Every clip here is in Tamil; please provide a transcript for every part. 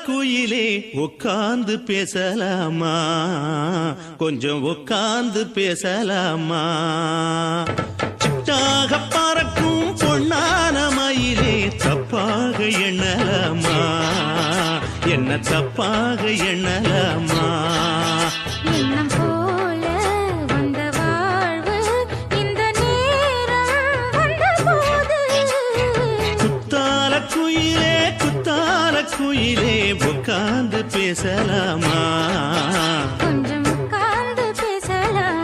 குயிலே உட்கார்ந்து பேசலாமா, கொஞ்சம் உட்கார்ந்து பேசலாமா. சிட்டாக பறக்கும் பொன்னான மயிலே தப்பாக எண்ணலாமா, என்ன தப்பாக எண்ணலாமா. எண்ணம் போல வந்த வாழ்வு இந்த நேரம் வந்தபோது, குத்தால குயிலே குத்தால குயிலே உட்கார்ந்து பேசலாமா, கொஞ்சம் உட்கார்ந்து பேசலாமா.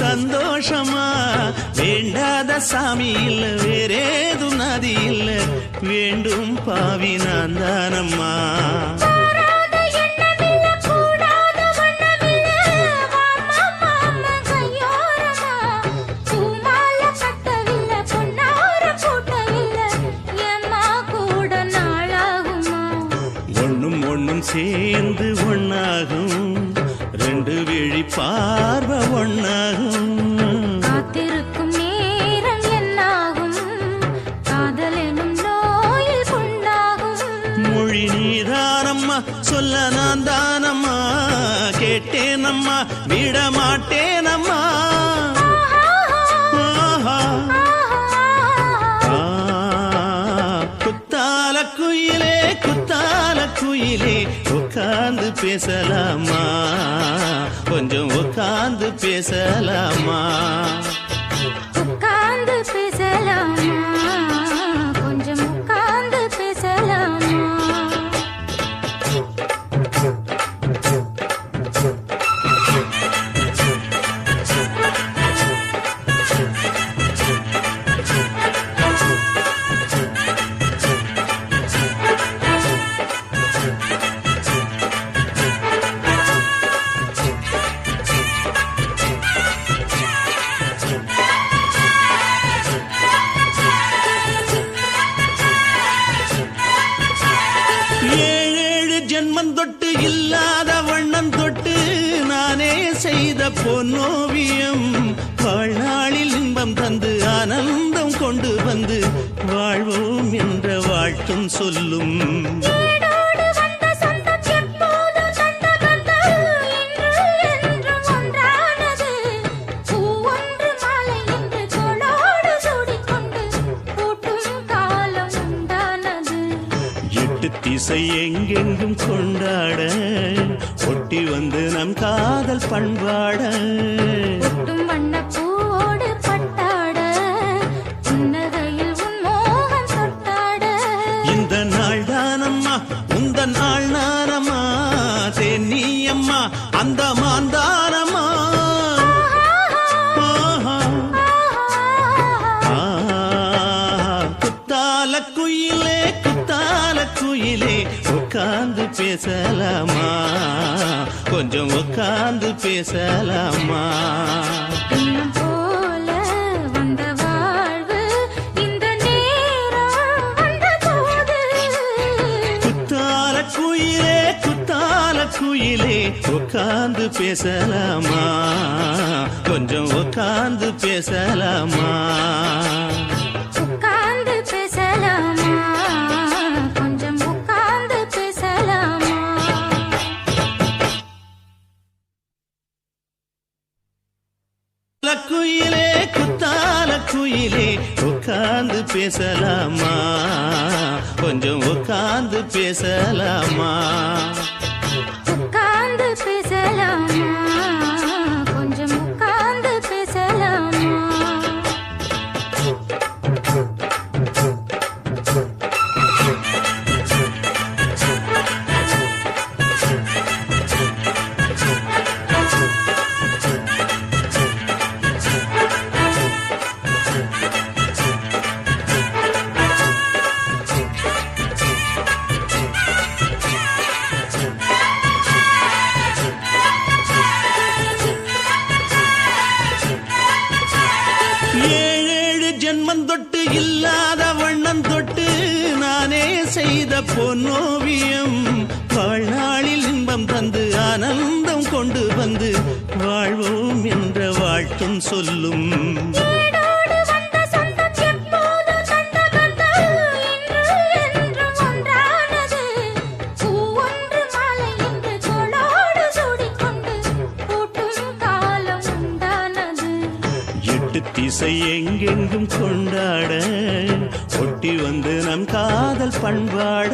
சந்தோஷமா வேண்டாத சாமி இல்ல, வேறேது நதி இல்ல, வேண்டும் பாவி நான் தானம்மா. ஒண்ணும் ஒண்ணும் சேர்ந்து ஒன்னாகும், ரெண்டு விழி பார்வை ஒன்னாகும். காத்திருக்கும் நேரம் என்னாகும், காதல் எனும் நோயில் கொண்டாகும். மொழி நீதானம்மா, சொல்ல நான் தானம்மா, கேட்டேனம்மா விட மாட்டேனம்மா. குத்தால குயிலே குத்தால குயிலே உட்கார்ந்து பேசலாமா, கொஞ்சம் உட்கார்ந்து பேசலாமா. உட்கார்ந்து பேசலாமா, கொஞ்சம் உட்கார்ந்து பேசலாமா. ஏழேழு ஜென்மம் தொட்டு இல்லாத வண்ணம் தொட்டு நானே செய்த பொன்னோவியம், வாழ்நாளில் இன்பம் தந்து ஆனந்தம் கொண்டு வந்து வாழ்வோம் என்ற வாழ்த்தும் சொல்லும். திசை எங்கெங்கும் கொண்டாட ஒட்டி வந்து நம் காதல் பண்பாட, ஒட்டும் வண்ண பூவோடு பட்டாட, புன்னகையில் உன் மோகம் தொட்டாட. இந்த நாள் தானம்மா உந்த நாள் நானம்மா, தேனி அம்மா அந்த மாந்தானம்மா. குத்தால குயிலே குத்தால குயிலே உட்கார்ந்து பேசலாமா, கொஞ்சம் உட்கார்ந்து பேசலாமா. எண்ணம் போல வந்த வாழ்வு இந்த நேரம் வந்தபோது, குத்தால குயிலே குத்தால குயிலே உட்கார்ந்து பேசலாமா, கொஞ்சம் உட்கார்ந்து பேசலாமா. உட்கார்ந்து பேசலாமா, கொஞ்சம் உட்கார்ந்து பேசலாமா. குயிலே குத்தால குயிலே உட்கார்ந்து பேசலாமா, கொஞ்சம் உட்கார்ந்து பேசலாமா. உட்கார்ந்து பேசலாமா, கொஞ்சம் உட்கார்ந்து பேசலாமா. ஓவியம் வாழ்நாளில் இன்பம் தந்து ஆனந்தம் கொண்டு வந்து வாழ்வோம் என்ற வாழ்த்தும் சொல்லும். ஏடோடு வந்த சொந்தம் எப்போது தந்த பந்தம் இன்று என்றும் ஒன்றானது. பூவொன்று மாலை இன்று தோளோடு சூடிக்கொண்டு பூட்டும் காலம் உண்டானது. எட்டு திசை எங்கெங்கும் கொண்டாட ஒட்டி வந்து நம் காதல் பண்பாட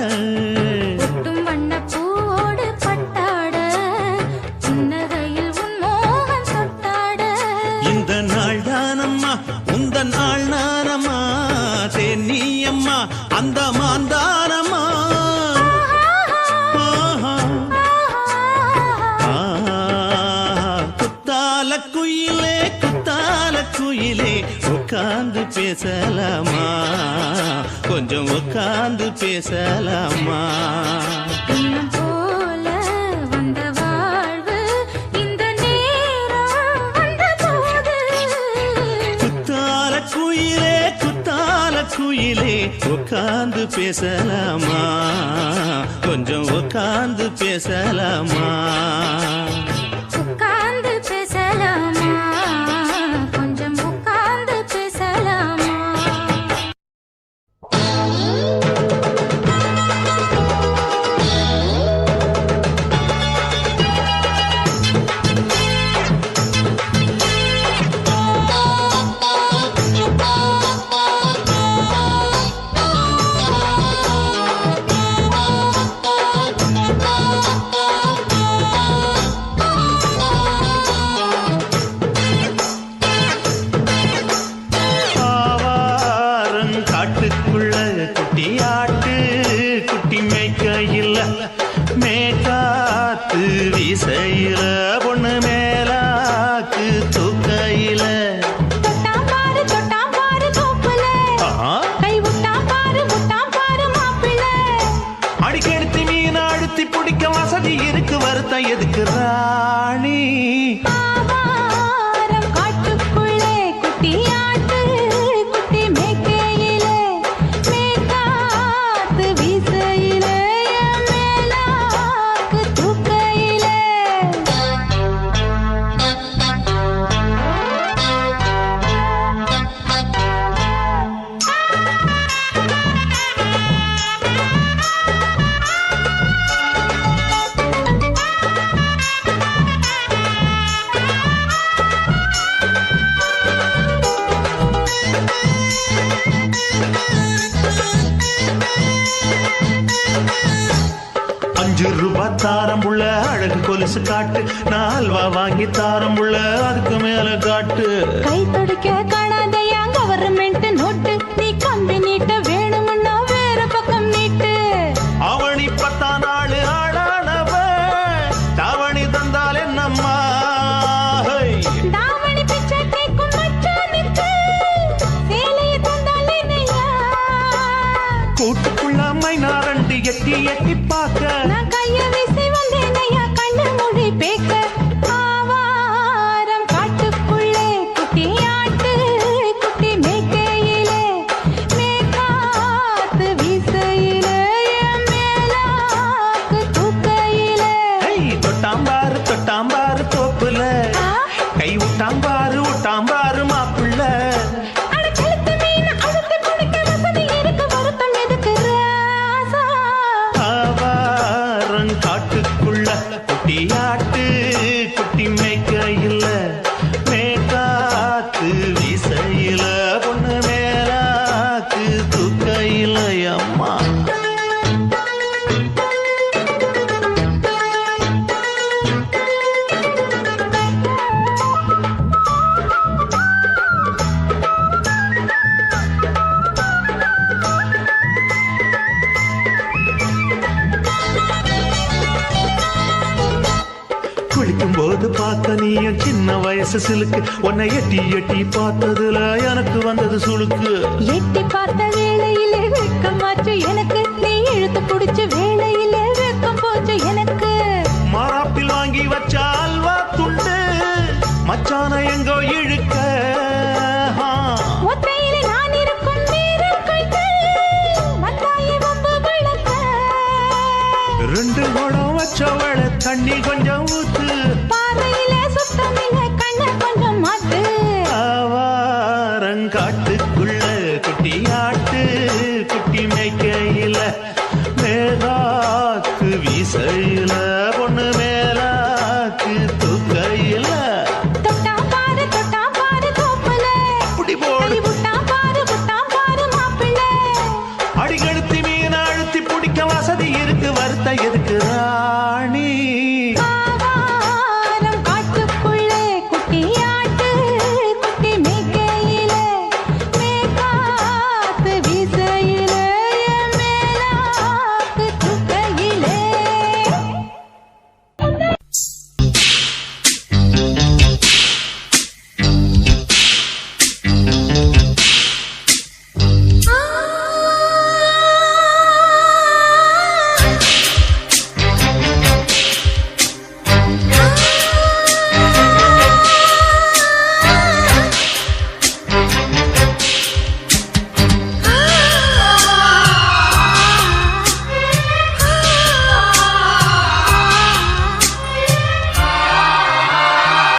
ஒட்டும் வண்ணப் பூவோடு பட்டாட புன்னகையில் உன் மோகம் தொட்டாட. இந்த நாள் தானம்மா உந்த நாள் நானம்மா தேனி அம்மா அந்த மாந்தானம்மா. ஆஹா. குத்தால குயிலே குத்தால குயிலே உட்கார்ந்து பேசலாமா கொஞ்சம் உட்கார்ந்து பேசலாமா. இன்னும் போல வந்த வாழ்வு இந்த நேரம் வந்தபோது. குத்தால குயிலே உட்கார்ந்து பேசலாமா கொஞ்சம் உட்கார்ந்து பேசலாமா. உட்கார்ந்து பேசலாமா கொஞ்சம் உட்கார்ந்து பேசலாமா. காட்டுக்குள்ள குட்டி ஆட்டு குட்டி மேய்க்கையில் மேக்காத்து வீசையில பொண்ணு மேலாக்கு தூக்கையில தொட்டாம் பாரு தோப்புல கை விட்டாம் பாரு மாப்பிள்ளை. அடிக்கெடுத்து மீன் அழுத்தி பிடிக்க வசதி இருக்கு வருத்தம் எதுக்கு ராணி. ஆவாரம் காட்டுக்குள்ளே குட்டியாட்டு குட்டி மேய்க்கையிலே மேற்காத்து வீசையிலே மேலாக்கு தூக்கையிலே. ₹5 தாரம் உள்ள அழகு கொலுசு காட்டு நான் அல்வா வாங்கி தாரம் உள்ள அதுக்கு மேல காட்டு. கை துடிக்க காணாதையா கவர்மெண்ட் நோட்டு நீ கம்பி நீட்ட வேணும்னா வேற பக்கம் நீட்டு. அவனி 10 நாள் ஆளானவ தாவணி தந்தால் என்னம்மா. தாவணி பிச்சை கேக்கும் மச்சானுக்கு சேலைய தந்தால் என்னையா. கூட்டுக்குள்ள மைனாரண்டு எட்டி எட்டி பார்க்க நான் கைய வீசி வந்தேனையா கண்ணு மொழி பேக்க. ஆவாரம் காட்டுக்குள்ளே குட்டியாட்டு குட்டி மேய்க்கையிலே மேற்காத்து வீசையிலே மேலாக்கு தூக்கையிலே. தொட்டாம்பாரு தோப்புல கை விட்டாம்பாரு மாப்பிள்ள. அட கழுத்து மீன் அழுத்து குடிக்க வசதி இருக்கு வருத்தம் எதுக்கு ராசா. ஆவாரம் காட்டுக்குள்ள குட்டியாட்டு குட்டி மேய்க்கையில் மேற்காத்து வீசையில பொண்ணு மேலாக்கு தூக்கையில அம்மா. குளிக்கும் போது பார்த்த நீயும் சின்ன வயசு சிலுக்கு உன்னை எட்டி எட்டி பார்த்ததுல எனக்கு வந்தது சுளுக்கு. எட்டி பார்த்த வேளையிலே வெட்கமாச்சு எனக்கு